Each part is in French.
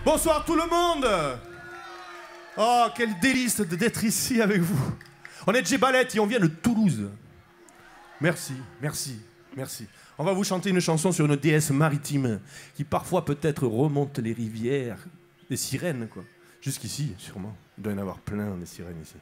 Bonsoir tout le monde. Oh, quel délice d'être ici avec vous. On est Djeballet et on vient de Toulouse. Merci, merci, merci. On va vous chanter une chanson sur une déesse maritime qui parfois peut-être remonte les rivières. Des sirènes, quoi. Jusqu'ici, sûrement. Il doit y en avoir plein des sirènes ici.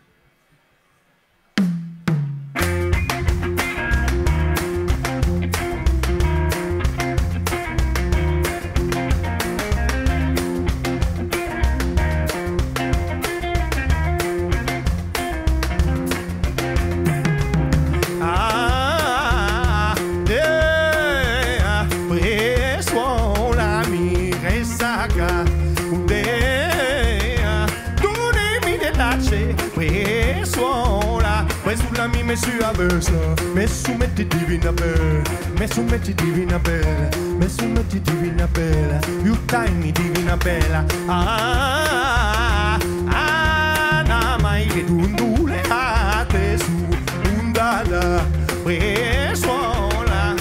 Me su avversa, me metti divina bella, me metti divina bella, me metti divina bella, you time mi divina bella. Na mai che dundule a te su undala, suola,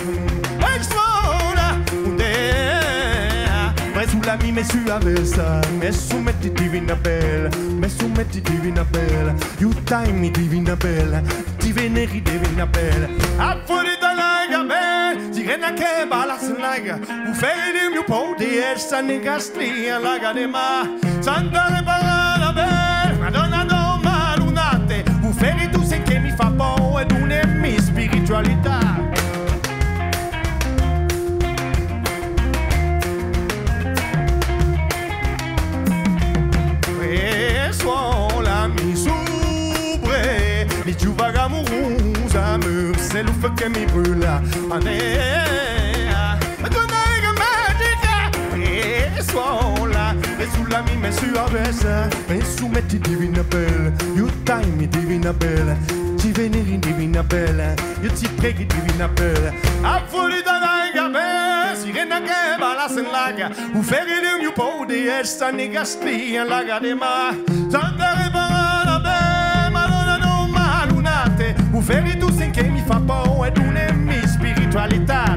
undea, sulla me su avversa, me metti divina bella, me metti divina bella, you time mi divina bella. Veneri divina bella, a fuori dalla gabella, sirena che balla snaga, un fede mio po' di essa negastria la gadema, santa le parla bella, madonna no malunate, un fede tu sei che mi fa po' ed una è mia spiritualità. E suola mi sobre, mi giuvaga c'est le feu qui me brûle. Et sois là, et sous la mie, mais sur la baisse, mais sous mes divina belle, you time me divina belle, ti veneri divina belle, you ti preghi divina belle. A fuori da la gabe, sirena che balla sen laga, u feri de mio po de esta negastri en laga de ma, santa reparada be, madonna no malunate, u feri tu sen che mi fa po' ed una è mia spiritualità.